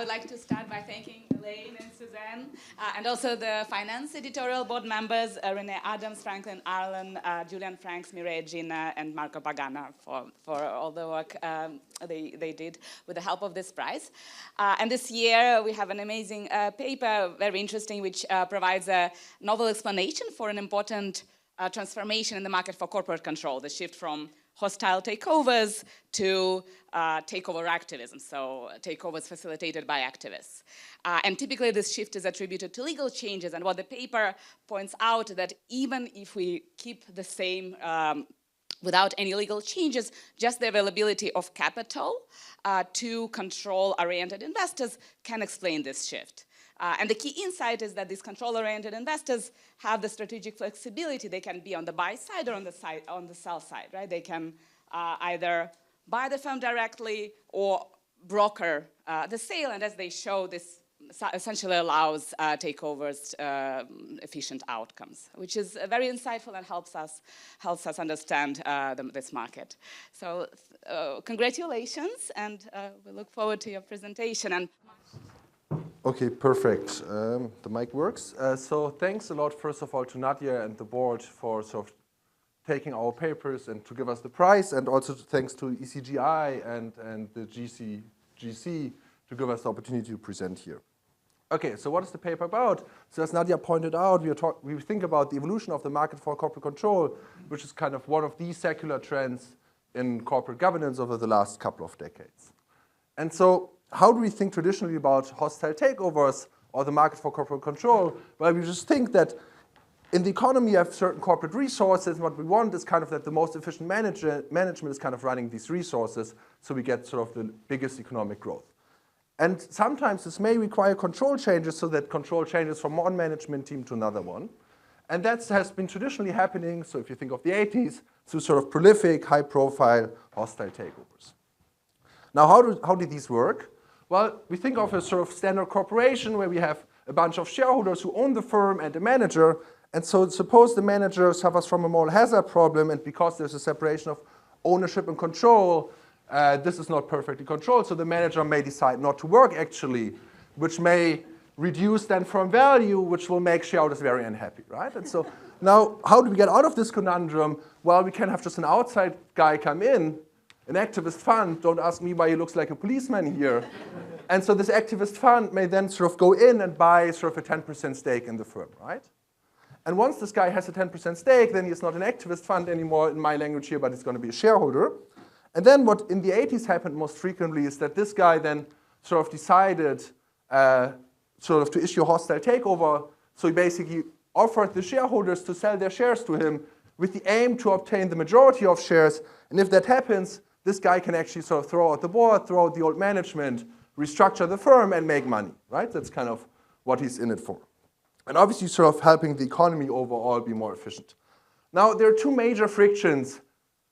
would like to start by thanking Elaine and Suzanne, and also the finance editorial board members, Renee Adams, Franklin Arlen, Julian Franks, Mireille Gina, and Marco Pagana for all the work they did with the help of this prize. And this year we have an amazing paper, very interesting, which provides a novel explanation for an important transformation in the market for corporate control, the shift from hostile takeovers to takeover activism, so takeovers facilitated by activists. And typically this shift is attributed to legal changes, and what the paper points out that even if we keep the same without any legal changes, just the availability of capital to control-oriented investors can explain this shift. And the key insight is that these control-oriented investors have the strategic flexibility. They can be on the buy side or on the sell side, right? They can either buy the firm directly or broker the sale, and as they show, this essentially allows takeovers efficient outcomes, which is very insightful and helps us understand this market. So congratulations, and we look forward to your presentation. And okay, perfect. The mic works. So thanks a lot, first of all, to Nadya and the board for sort of taking our papers and to give us the prize, and also thanks to ECGI and the GCGC to give us the opportunity to present here. Okay, so what is the paper about? So as Nadya pointed out, we think about the evolution of the market for corporate control, which is kind of one of these secular trends in corporate governance over the last couple of decades. And so how do we think traditionally about hostile takeovers or the market for corporate control? Well, we just think that in the economy you have certain corporate resources, and what we want is kind of that the most efficient management is kind of running these resources, so we get sort of the biggest economic growth. And sometimes this may require control changes, so that control changes from one management team to another one. And that has been traditionally happening, so if you think of the 80s, through sort of prolific, high-profile, hostile takeovers. Now, how did these work? Well, we think of a sort of standard corporation where we have a bunch of shareholders who own the firm and a manager. And so suppose the manager suffers from a moral hazard problem, and because there's a separation of ownership and control, this is not perfectly controlled, so the manager may decide not to work actually, which may reduce then firm value, which will make shareholders very unhappy, right? And so now, how do we get out of this conundrum? Well, we can have just an outside guy come in, an activist fund. Don't ask me why he looks like a policeman here. And so this activist fund may then sort of go in and buy sort of a 10% stake in the firm, right? And once this guy has a 10% stake, then he's not an activist fund anymore in my language here, but he's going to be a shareholder. And then what in the 80s happened most frequently is that this guy then sort of decided sort of to issue a hostile takeover. So he basically offered the shareholders to sell their shares to him with the aim to obtain the majority of shares. And if that happens, this guy can actually sort of throw out the board, throw out the old management, restructure the firm, and make money, right? That's kind of what he's in it for. And obviously sort of helping the economy overall be more efficient. Now, there are two major frictions,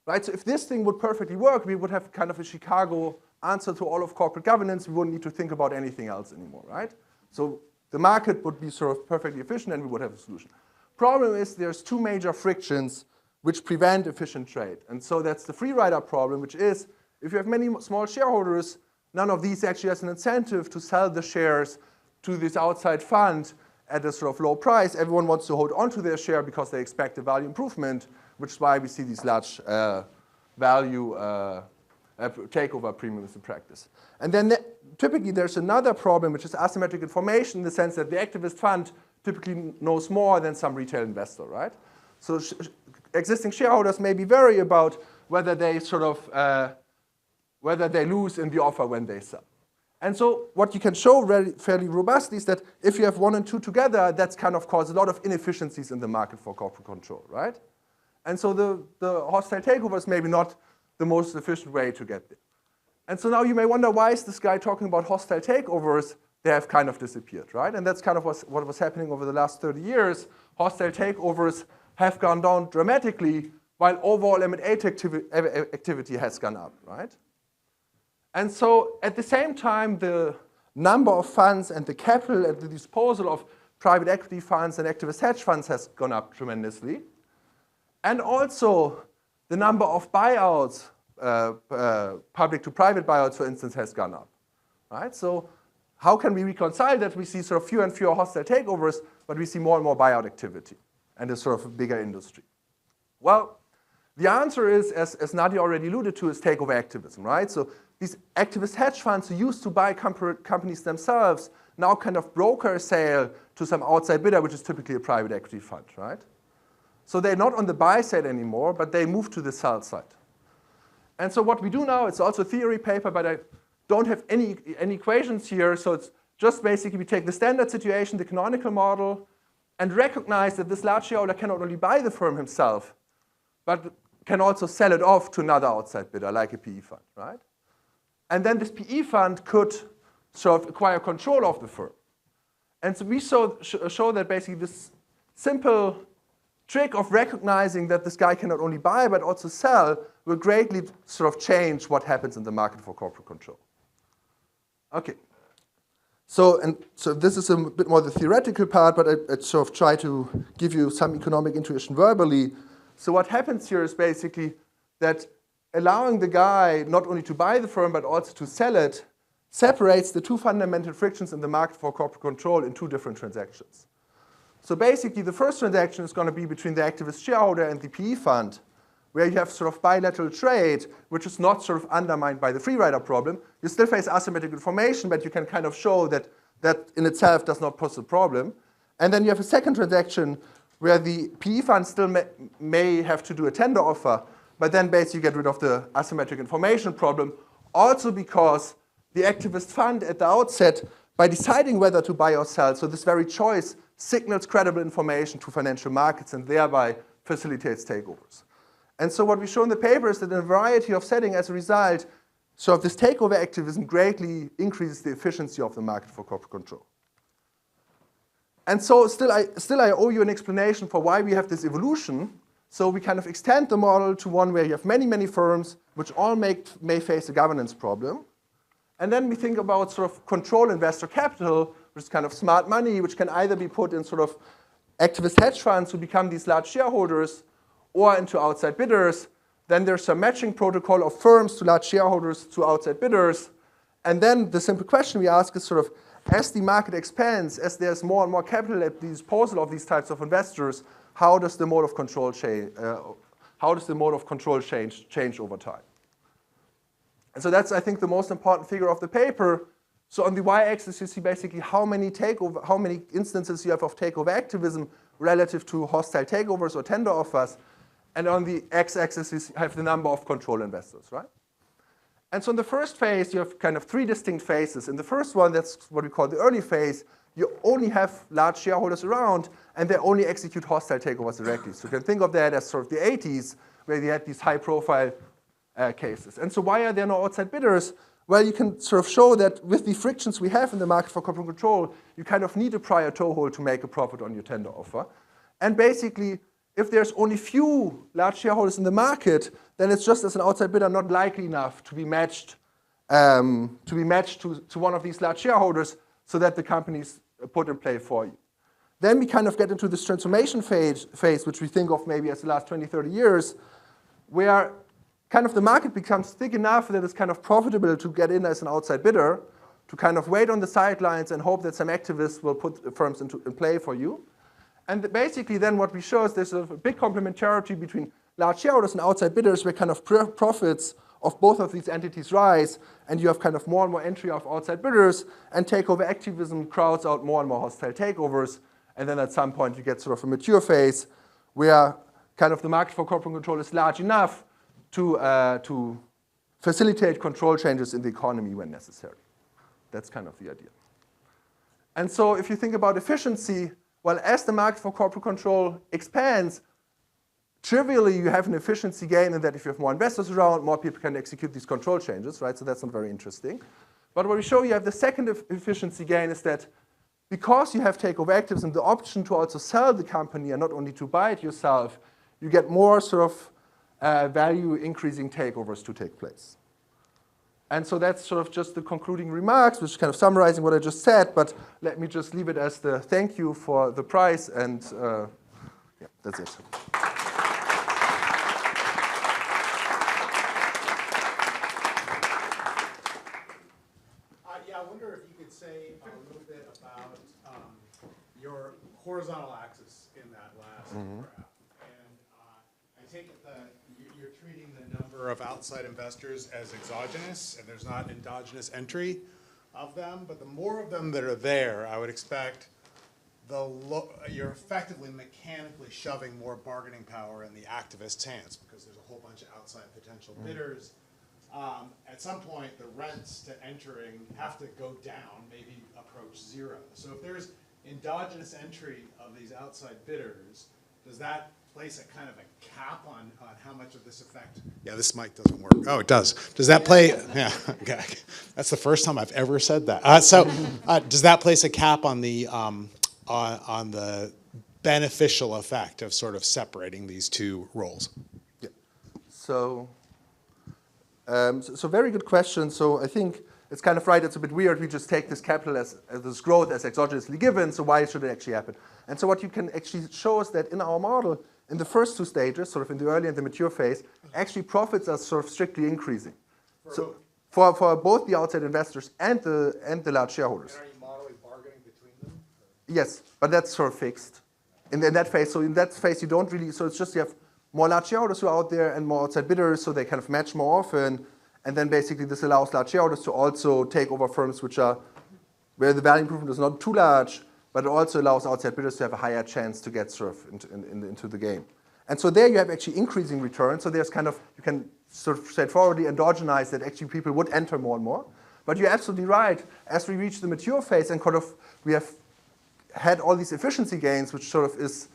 right? So if this thing would perfectly work, we would have kind of a Chicago answer to all of corporate governance. We wouldn't need to think about anything else anymore, right? So the market would be sort of perfectly efficient, and we would have a solution. Problem is there's two major frictions which prevent efficient trade. And so that's the free rider problem, which is if you have many small shareholders, none of these actually has an incentive to sell the shares to this outside fund at a sort of low price. Everyone wants to hold onto their share because they expect a value improvement, which is why we see these large value takeover premiums in practice. And then typically there's another problem, which is asymmetric information, in the sense that the activist fund typically knows more than some retail investor, right? So existing shareholders maybe vary about whether they sort of whether they lose in the offer when they sell. And so what you can show fairly robustly is that if you have one and two together, that's kind of causes a lot of inefficiencies in the market for corporate control, right? And so the hostile takeover is maybe not the most efficient way to get there. And so now you may wonder, why is this guy talking about hostile takeovers? They have kind of disappeared, right? And that's kind of what was happening over the last 30 years. Hostile takeovers have gone down dramatically, while overall M&A activity has gone up, right? And so at the same time, the number of funds and the capital at the disposal of private equity funds and activist hedge funds has gone up tremendously. And also, the number of buyouts, public to private buyouts, for instance, has gone up, right? So how can we reconcile that? We see sort of fewer and fewer hostile takeovers, but we see more and more buyout activity and a sort of a bigger industry. Well, the answer is, as Nadya already alluded to, is takeover activism, right? So these activist hedge funds who used to buy companies themselves now kind of broker a sale to some outside bidder, which is typically a private equity fund, right? So they're not on the buy side anymore, but they move to the sell side. And so what we do now, it's also a theory paper, but I don't have any equations here, so it's just basically we take the standard situation, the canonical model, and recognize that this large shareholder cannot only buy the firm himself, but can also sell it off to another outside bidder, like a PE fund, right? And then this PE fund could sort of acquire control of the firm. And so we show that basically this simple trick of recognizing that this guy cannot only buy but also sell will greatly sort of change what happens in the market for corporate control. Okay. So this is a bit more the theoretical part, but I sort of try to give you some economic intuition verbally. So what happens here is basically that allowing the guy not only to buy the firm but also to sell it separates the two fundamental frictions in the market for corporate control in two different transactions. So basically the first transaction is going to be between the activist shareholder and the PE fund, where you have sort of bilateral trade, which is not sort of undermined by the free rider problem. You still face asymmetric information, but you can kind of show that that in itself does not pose a problem. And then you have a second transaction where the PE fund still may have to do a tender offer, but then basically you get rid of the asymmetric information problem, also because the activist fund at the outset, by deciding whether to buy or sell, so this very choice signals credible information to financial markets and thereby facilitates takeovers. And so what we show in the paper is that in a variety of settings as a result, so this takeover activism greatly increases the efficiency of the market for corporate control. And so still I owe you an explanation for why we have this evolution. So we kind of extend the model to one where you have many, many firms which all may face a governance problem. And then we think about sort of control investor capital, which is kind of smart money, which can either be put in sort of activist hedge funds who become these large shareholders or into outside bidders. Then there's a matching protocol of firms to large shareholders to outside bidders. And then the simple question we ask is sort of, as the market expands, as there's more and more capital at the disposal of these types of investors, how does the mode of control change? Change over time? And so that's, I think, the most important figure of the paper. So on the y-axis, you see basically how many instances you have of takeover activism relative to hostile takeovers or tender offers. And on the x-axis, you have the number of control investors, right? And so in the first phase, you have kind of three distinct phases. In the first one, that's what we call the early phase. You only have large shareholders around, and they only execute hostile takeovers directly. So you can think of that as sort of the 80s, where you had these high-profile cases. And so why are there no outside bidders? Well, you can sort of show that with the frictions we have in the market for corporate control, you kind of need a prior toehold to make a profit on your tender offer. And basically, if there's only few large shareholders in the market, then it's just as an outside bidder not likely enough to be matched to one of these large shareholders so that the company's put in play for you. Then we kind of get into this transformation phase, which we think of maybe as the last 20, 30 years, where kind of the market becomes thick enough that it's kind of profitable to get in as an outside bidder, to kind of wait on the sidelines and hope that some activists will put firms in play for you. And basically then what we show is there's a big complementarity between large shareholders and outside bidders where kind of profits of both of these entities rise, and you have kind of more and more entry of outside bidders, and takeover activism crowds out more and more hostile takeovers. And then at some point you get sort of a mature phase where kind of the market for corporate control is large enough to facilitate control changes in the economy when necessary. That's kind of the idea. And so if you think about efficiency, well, as the market for corporate control expands, trivially you have an efficiency gain in that if you have more investors around, more people can execute these control changes, right? So that's not very interesting. But what we show you have the second efficiency gain is that because you have takeover activism, the option to also sell the company and not only to buy it yourself, you get more sort of value increasing takeovers to take place. And so that's sort of just the concluding remarks, which is kind of summarizing what I just said, but let me just leave it as the thank you for the prize, and yeah, that's it. I Yeah, I wonder if you could say a little bit about your horizontal axis in that last graph. And I take it that you're treating the number of outside investors as exogenous, and there's not endogenous entry of them. But the more of them that are there, I would expect you're effectively mechanically shoving more bargaining power in the activists' hands because there's a whole bunch of outside potential bidders. At some point, the rents to entering have to go down, maybe approach zero. So if there's endogenous entry of these outside bidders, does that place a kind of a cap on how much of this effect? Yeah, this mic doesn't work. Oh, it does. Does that play? Yeah, okay. That's the first time I've ever said that. Does that place a cap on the beneficial effect of sort of separating these two roles? Yeah. So very good question. So I think it's kind of right. It's a bit weird. We just take this capital as this growth as exogenously given. So why should it actually happen? And so what you can actually show is that in our model, in the first two stages, sort of in the early and the mature phase, actually profits are sort of strictly increasing. So for both the outside investors and the large shareholders. And are you modeling bargaining between them? Yes, but that's sort of fixed in that phase. So in that phase, you don't really. So it's just you have more large shareholders who are out there and more outside bidders, so they kind of match more often. And then basically this allows large shareholders to also take over firms where the value improvement is not too large, but it also allows outside bidders to have a higher chance to get sort of into the game. And so there you have actually increasing returns. So there's kind of, you can sort of straightforwardly endogenize that actually people would enter more and more. But you're absolutely right. As we reach the mature phase and kind of we have had all these efficiency gains, which sort of is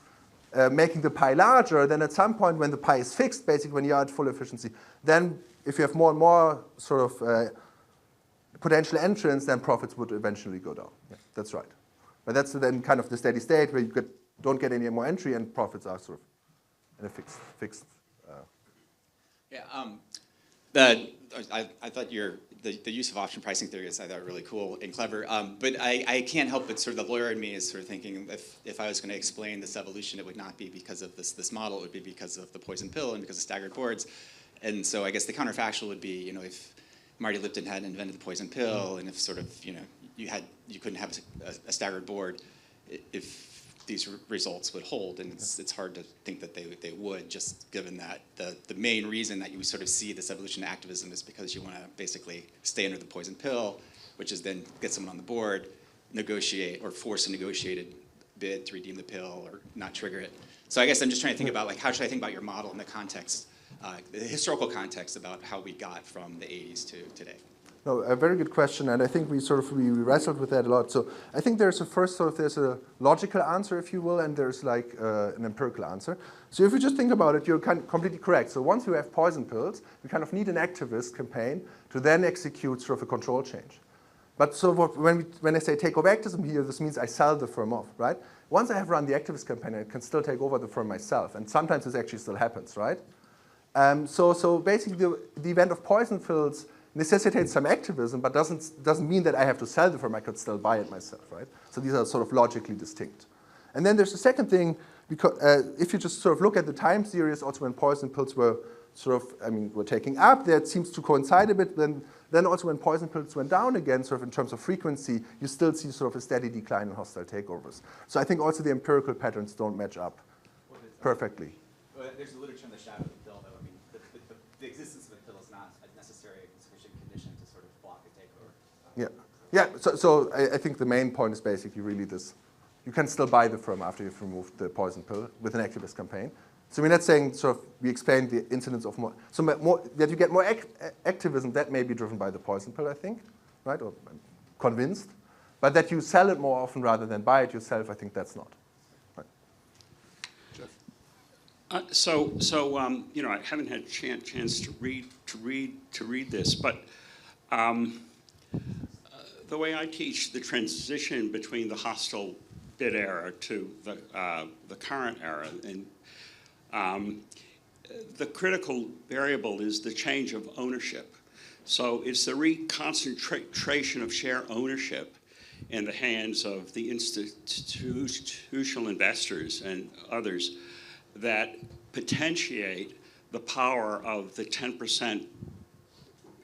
making the pie larger, then at some point when the pie is fixed, basically when you're at full efficiency, then if you have more and more sort of potential entrants, then profits would eventually go down. Yeah, that's right. But that's then kind of the steady state where you don't get any more entry and profits are sort of in a fixed. I thought the use of option pricing theory is, I thought, really cool and clever. But I can't help but sort of the lawyer in me is sort of thinking if I was going to explain this evolution, it would not be because of this model. It would be because of the poison pill and because of staggered boards. And so I guess the counterfactual would be, if Marty Lipton hadn't invented the poison pill, and if sort of you couldn't have a staggered board, if these results would hold, and it's hard to think that they would, just given that the main reason that you sort of see this evolution of activism is because you want to basically stay under the poison pill, which is then get someone on the board, negotiate or force a negotiated bid to redeem the pill or not trigger it. So I guess I'm just trying to think about how should I think about your model in the context, the historical context about how we got from the 80s to today. No, a very good question, and I think we wrestled with that a lot. So I think there's a logical answer, if you will, and there's like an empirical answer. So if you just think about it, you're completely correct. So once you have poison pills, you kind of need an activist campaign to then execute sort of a control change. But so when I say take over activism here, this means I sell the firm off, right? Once I have run the activist campaign, I can still take over the firm myself, and sometimes this actually still happens, right? So basically, the event of poison pills necessitates some activism, but doesn't mean that I have to sell the firm. I could still buy it myself, right? So these are sort of logically distinct. And then there's the second thing, because if you just sort of look at the time series, also when poison pills were were taking up, that seems to coincide a bit. Then also when poison pills went down again, sort of in terms of frequency, you still see sort of a steady decline in hostile takeovers. So I think also the empirical patterns don't match up perfectly. Well, there's a literature on the shadow of the pill, though. I mean, the existence of the pill is not a necessary and sufficient condition to sort of block a takeover. Yeah. So I think the main point is basically really this: you can still buy the firm after you've removed the poison pill with an activist campaign. So we're not saying sort of we explain the incidence of more that you get more activism. That may be driven by the poison pill, I think, right? Or I'm convinced, but that you sell it more often rather than buy it yourself, I think that's not. So I haven't had a chance to read this, but the way I teach the transition between the hostile bid era to the current era, and the critical variable is the change of ownership. So it's the reconcentration of share ownership in the hands of the institutional investors and others that potentiate the power of the 10%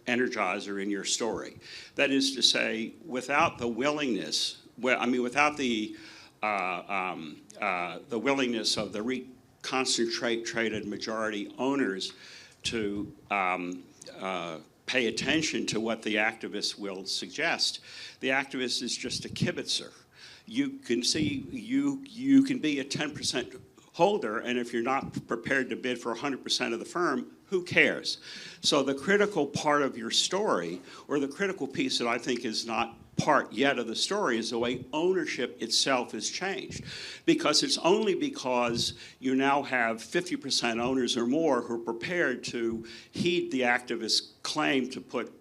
energizer in your story. That is to say, without the willingness, without the willingness of the reconcentrated majority owners to pay attention to what the activist will suggest, the activist is just a kibitzer. You can see, you can be a 10% holder, and if you're not prepared to bid for 100% of the firm, who cares? So the critical part of your story, or the critical piece that I think is not part yet of the story, is the way ownership itself has changed. Because it's only because you now have 50% owners or more who are prepared to heed the activist claim to put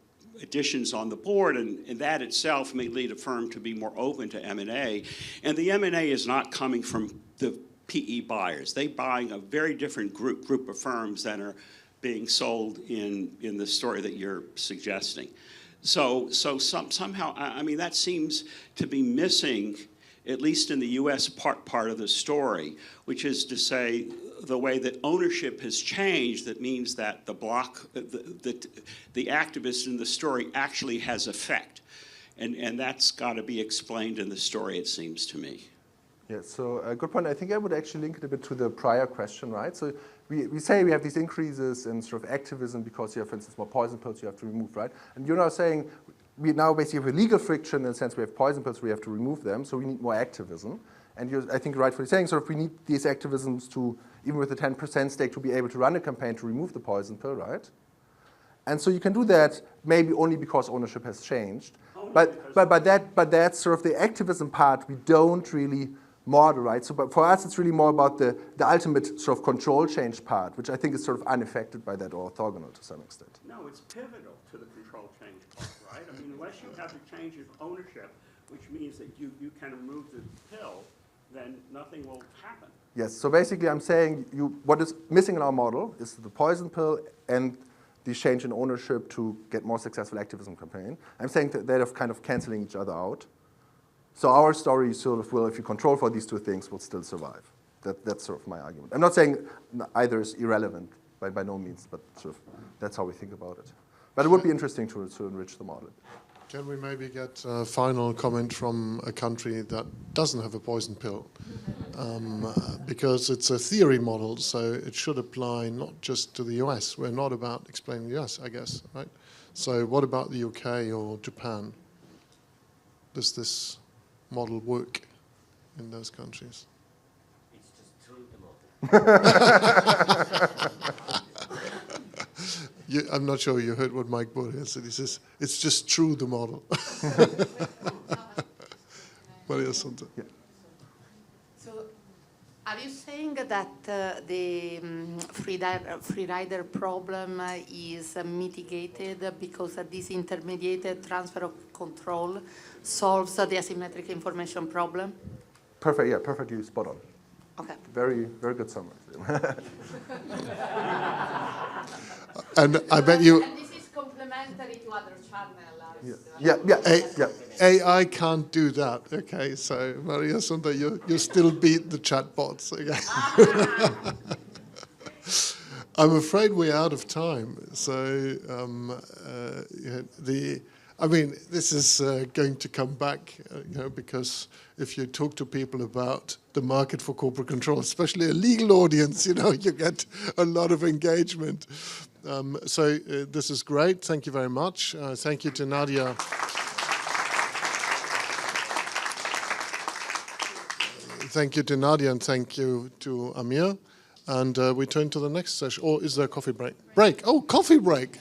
additions on the board, and that itself may lead a firm to be more open to M&A. And the M&A is not coming from the PE buyers. They're buying a very different group of firms that are being sold in the story that you're suggesting. So somehow, I mean, that seems to be missing, at least in the US part of the story, which is to say the way that ownership has changed. That means that the activist in the story actually has effect. And that's got to be explained in the story, it seems to me. Yeah, so a good point. I think I would actually link it a bit to the prior question, right? So we say we have these increases in sort of activism because you have, for instance, more poison pills you have to remove, right? And you're now saying we now basically have a legal friction in the sense we have poison pills, we have to remove them, so we need more activism. And you're, I think, rightfully saying sort of we need these activisms to, even with the 10% stake, to be able to run a campaign to remove the poison pill, right? And so you can do that maybe only because ownership has changed. But that's sort of the activism part we don't really model, right? So but for us, it's really more about the ultimate sort of control change part, which I think is sort of unaffected by that or orthogonal to some extent. No, it's pivotal to the control change part, right? I mean, unless you have the change of ownership, which means that you can remove the pill, then nothing will happen. Yes, so basically I'm saying what is missing in our model is the poison pill and the change in ownership to get more successful activism campaign. I'm saying that they're kind of canceling each other out. So our story sort of will, if you control for these two things, will still survive. That's sort of my argument. I'm not saying either is irrelevant, by no means, but sort of that's how we think about it. But it would be interesting to enrich the model. Can we maybe get a final comment from a country that doesn't have a poison pill? Because it's a theory model, so it should apply not just to the US. We're not about explaining the US, I guess, right? So what about the UK or Japan? Does this model work in those countries? It's just true the model. I'm not sure you heard what Mike Bohr said. He says, it's just true, the model. Maria Santa. Yeah. So are you saying that the free rider problem is mitigated because this intermediated transfer of control solves the asymmetric information problem? Perfect, yeah, perfectly spot on. Okay. Very, very good summary. And I bet you... And this is complementary to other channels. Yeah. AI can't do that, okay? So, Maria Santa, you still beat the chatbots, okay? I'm afraid we're out of time. So, I mean, this is going to come back, because if you talk to people about the market for corporate control, especially a legal audience, you get a lot of engagement. So this is great. Thank you very much. Thank you to Nadya. Thank you to Nadya and thank you to Amir. And we turn to the next session. Or is there a coffee break? Break. Oh, coffee break.